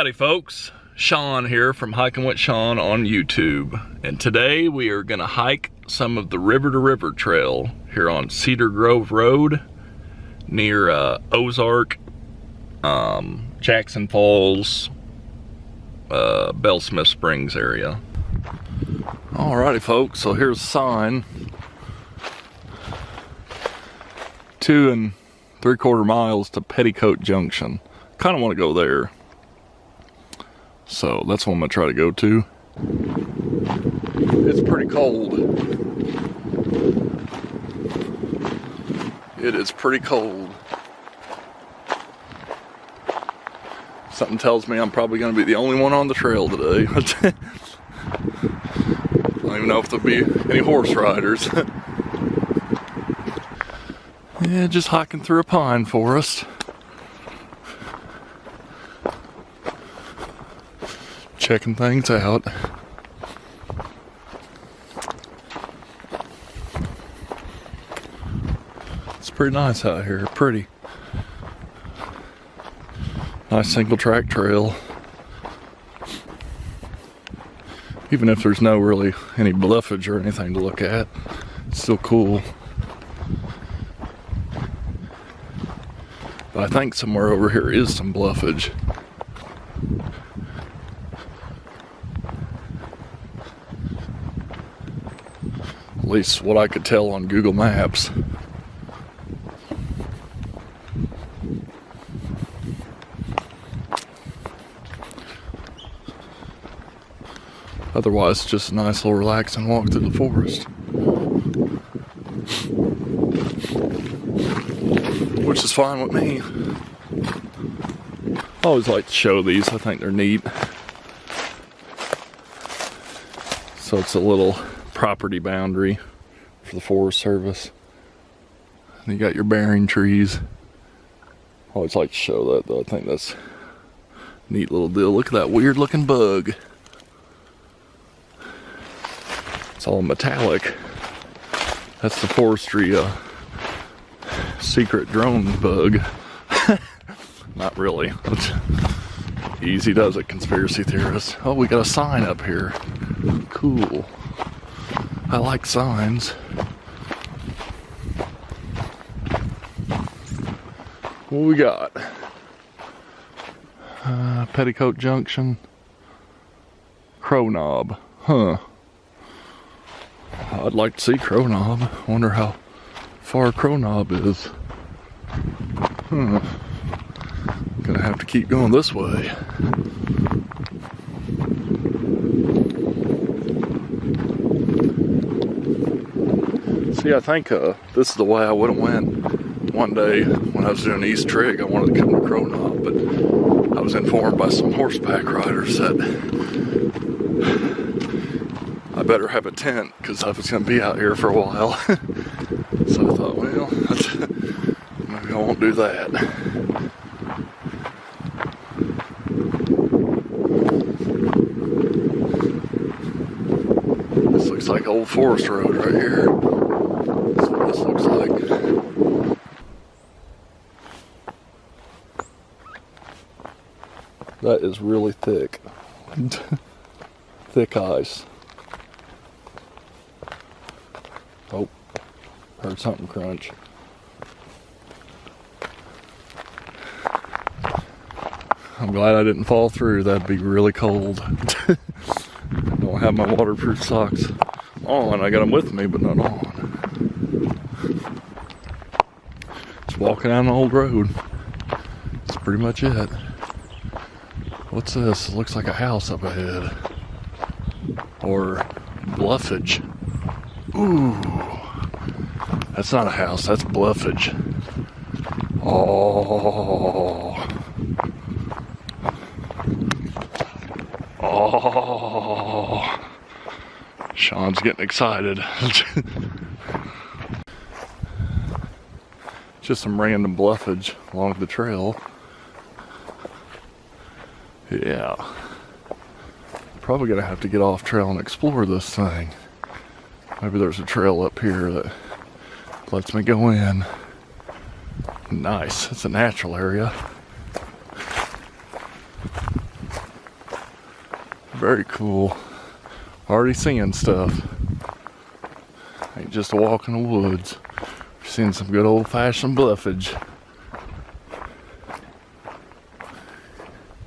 Howdy folks, Shawn here from Hiking with Shawn on YouTube, and today we are going to hike some of the River to River trail here on Cedar Grove Road near Ozark, Jackson Falls, Bellsmith Springs area. Alrighty folks, so here's a sign. 2 3/4 miles to Petticoat Junction. Kind of want to go there. So that's what I'm going to try to go to. It's pretty cold. It is pretty cold. Something tells me I'm probably going to be the only one on the trail today. I don't even know if there'll be any horse riders. Yeah, just hiking through a pine forest. Checking things out. It's pretty nice out here, pretty. Nice single track trail. Even if there's no really any bluffage or anything to look at, it's still cool. But I think somewhere over here is some bluffage. At least what I could tell on Google Maps. Otherwise, it's just a nice little relaxing walk through the forest. Which is fine with me. I always like to show these, I think they're neat. So it's a little property boundary for the Forest Service. And you got your bearing trees. I always like to show that though. I think that's a neat little deal. Look at that weird looking bug. It's all metallic. That's the forestry secret drone bug. Not really. Easy does it, conspiracy theorists. Oh, we got a sign up here. Cool. I like signs. What we got? Petticoat Junction. Crow Knob. Huh. I'd like to see Crow Knob. Wonder how far Crow Knob is. Gonna have to keep going this way. See, I think this is the way I would have went one day when I was doing East Trig. I wanted to come to Crow Knob, but I was informed by some horseback riders that I better have a tent because I was going to be out here for a while. So I thought, well, maybe I won't do that. This looks like Old Forest Road right here. That's what this looks like. That is really thick. Thick ice. Oh, heard something crunch. I'm glad I didn't fall through. That'd be really cold. I don't have my waterproof socks on. I got them with me, but not on. Just walking down an old road. That's pretty much it. What's this? It looks like a house up ahead. Or bluffage. Ooh. That's not a house, that's bluffage. Oh. Oh. Shawn's getting excited. Just some random bluffage along the trail. Yeah. Probably gonna have to get off trail and explore this thing. Maybe there's a trail up here that lets me go in. Nice, it's a natural area. Very cool. Already seeing stuff. Ain't just a walk in the woods. Seeing some good old-fashioned bluffage.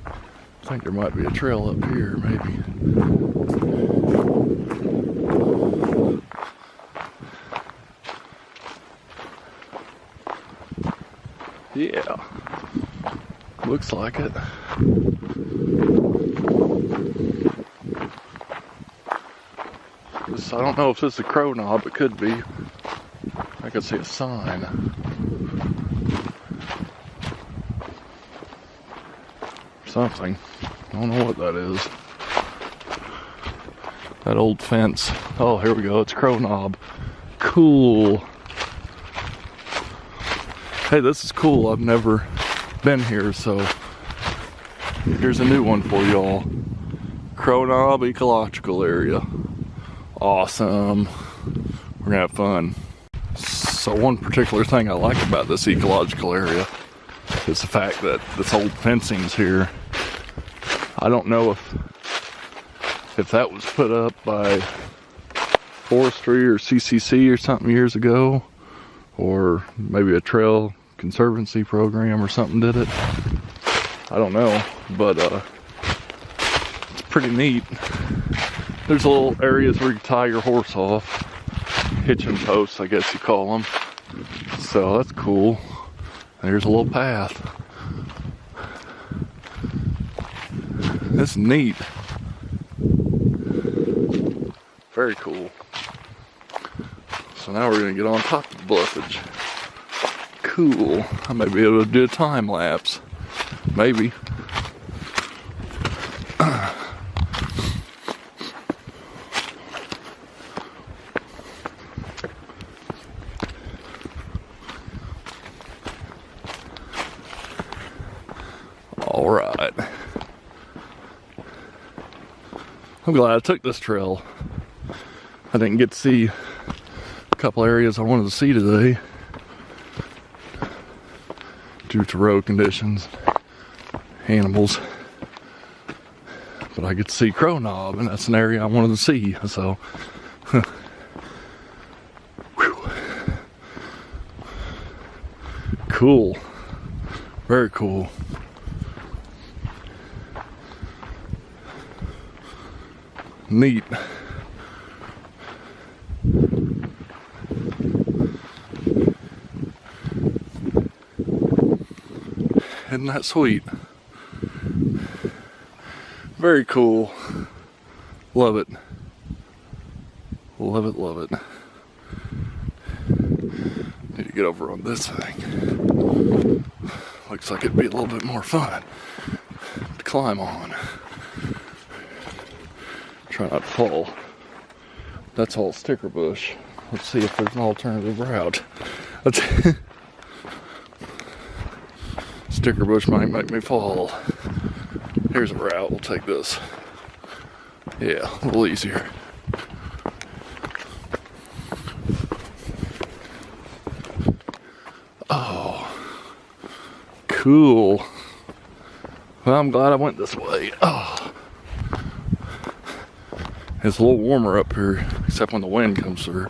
I think there might be a trail up here, maybe. Yeah, looks like it. I don't know if this is a crow knob, it could be. I can see a sign. Something. I don't know what that is. That old fence. Oh, here we go. It's crow knob. Cool. Hey, this is cool. I've never been here, so here's a new one for y'all. Crow Knob Ecological Area. Awesome. We're gonna have fun. So one particular thing I like about this ecological area is the fact that this old fencing's here. I don't know if that was put up by forestry or CCC or something years ago, or maybe a trail conservancy program or something did it. I don't know, but it's pretty neat. There's little areas where you tie your horse off, hitching posts, I guess you call them. So that's cool. There's a little path. That's neat. Very cool. So now we're gonna get on top of the bluffage. Cool. I may be able to do a time lapse. Maybe. All right. I'm glad I took this trail. I didn't get to see a couple areas I wanted to see today due to road conditions, animals. But I get to see Crow Knob, and that's an area I wanted to see, so. Cool. Very cool. Neat. Isn't that sweet? Very cool. Love it. Love it, love it. Need to get over on this thing. Looks like it'd be a little bit more fun to climb on. Try not to fall. That's all sticker bush. Let's see if there's an alternative route. Sticker bush might make me fall. Here's a route. We'll take this. Yeah, a little easier. Oh, cool. Well, I'm glad I went this way. Oh. It's a little warmer up here, except when the wind comes through.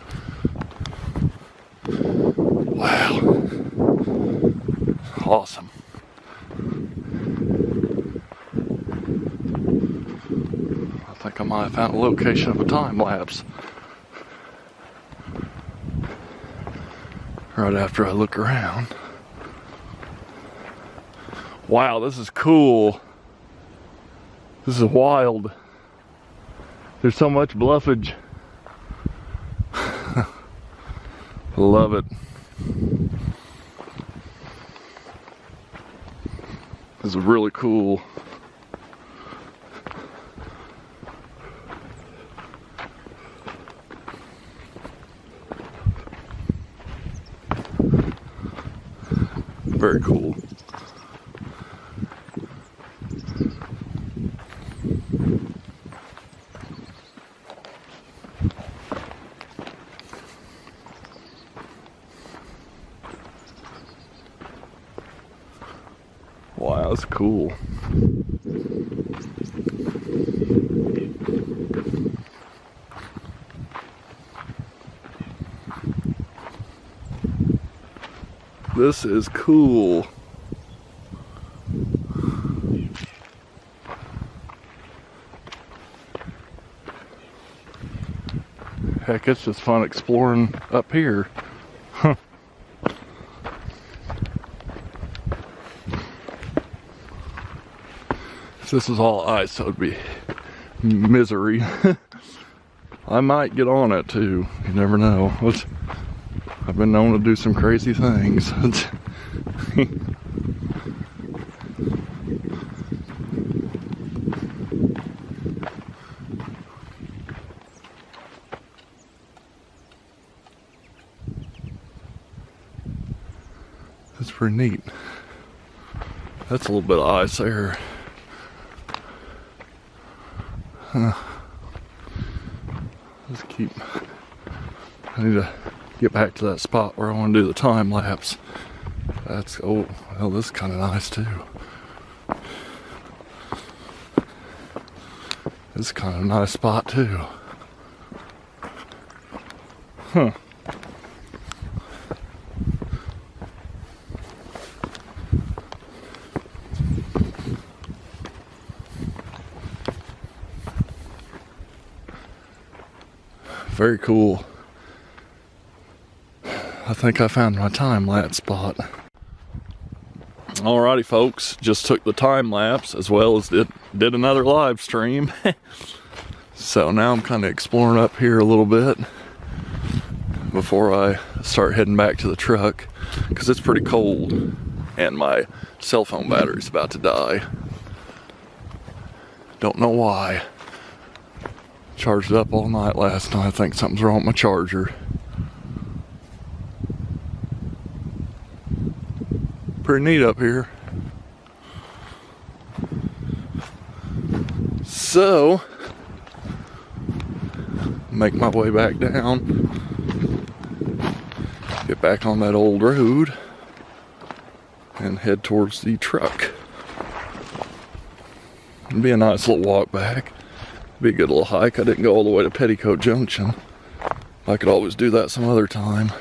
Wow. Awesome. I think I might have found a location of a time lapse. Right after I look around. Wow, this is cool. This is wild. There's so much bluffage. Love it. This is really cool. Very cool. Wow, that's cool. This is cool. Heck, it's just fun exploring up here. Huh. If this is all ice, so it'd be misery. I might get on it too. You never know. I've been known to do some crazy things. That's pretty neat. That's a little bit of ice there. Let's keep. I need to get back to that spot where I want to do the time lapse. That's, oh, well, this is kind of nice too. This is kind of a nice spot too. Huh. Very cool. I think I found my time lapse spot. Alrighty folks, just took the time lapse as well as did another live stream. So now I'm kind of exploring up here a little bit before I start heading back to the truck, because it's pretty cold and my cell phone battery's about to die. Don't know why. Charged it up all night last night. I think something's wrong with my charger. Pretty neat up here. So, make my way back down. Get back on that old road and head towards the truck. It'll be a nice little walk back. Be a good little hike. I didn't go all the way to Petticoat Junction. I could always do that some other time.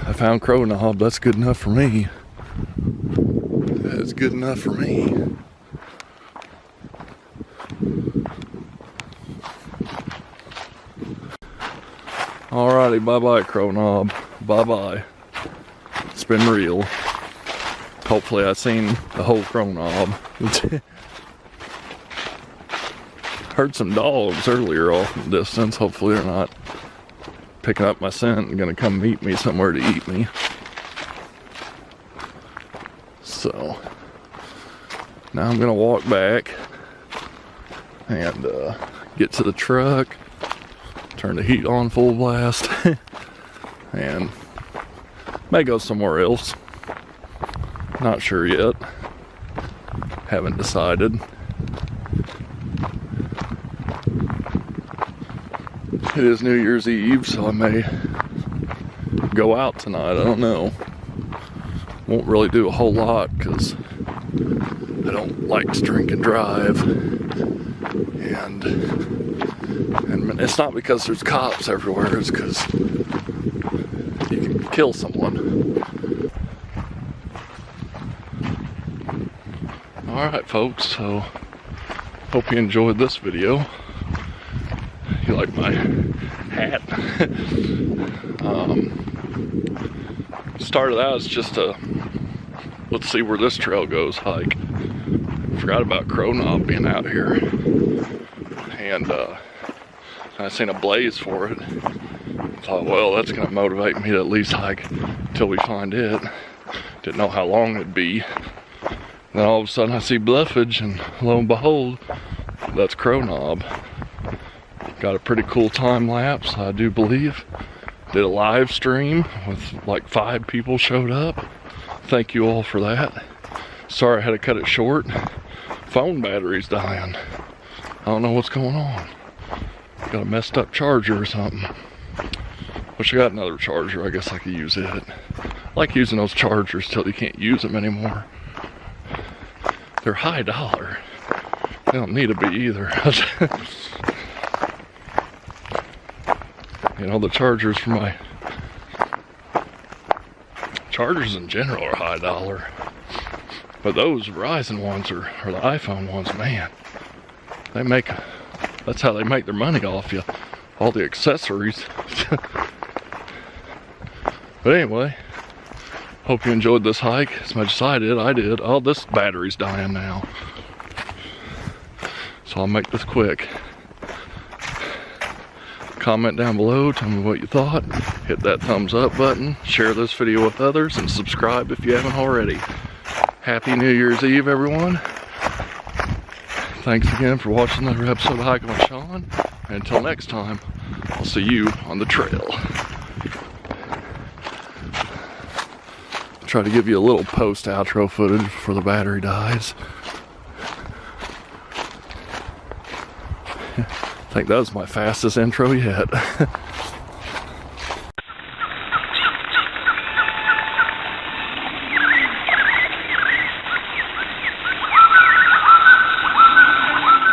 I found Crow Knob. That's good enough for me. That's good enough for me. Alrighty, bye-bye Crow Knob. Bye-bye. It's been real. Hopefully I seen the whole Crow Knob. Heard some dogs earlier off in the distance. Hopefully they're not picking up my scent and gonna come meet me somewhere to eat me. So now I'm gonna walk back and get to the truck, turn the heat on full blast, and may go somewhere else. Not sure yet. Haven't decided. It is New Year's Eve, so I may go out tonight. I don't know. Won't really do a whole lot because I don't like to drink and drive. And it's not because there's cops everywhere. It's because you can kill someone. Alright folks, so hope you enjoyed this video. You like my hat? Started out as just a let's see where this trail goes hike. Forgot about Crow Knob being out here, and I seen a blaze for it. Thought, well, that's gonna motivate me to at least hike till we find it. Didn't know how long it'd be. Then all of a sudden I see bluffage, and lo and behold, that's Crow Knob. Got a pretty cool time lapse, I do believe. Did a live stream with like 5 people showed up. Thank you all for that. Sorry I had to cut it short. Phone battery's dying. I don't know what's going on. Got a messed up charger or something. Wish I got another charger. I guess I could use it. I like using those chargers till you can't use them anymore. They're high dollar. They don't need to be either. You know, the chargers for my Chargers in general are high dollar. But those Verizon ones or the iPhone ones, man, that's how they make their money off you. All the accessories. But anyway, hope you enjoyed this hike as much as I did. Oh, this battery's dying now. So I'll make this quick. Comment down below, tell me what you thought. Hit that thumbs up button, share this video with others, and subscribe if you haven't already. Happy New Year's Eve, everyone. Thanks again for watching another episode of Hiking with Shawn. And until next time, I'll see you on the trail. Try to give you a little post-outro footage before the battery dies. I think that was my fastest intro yet.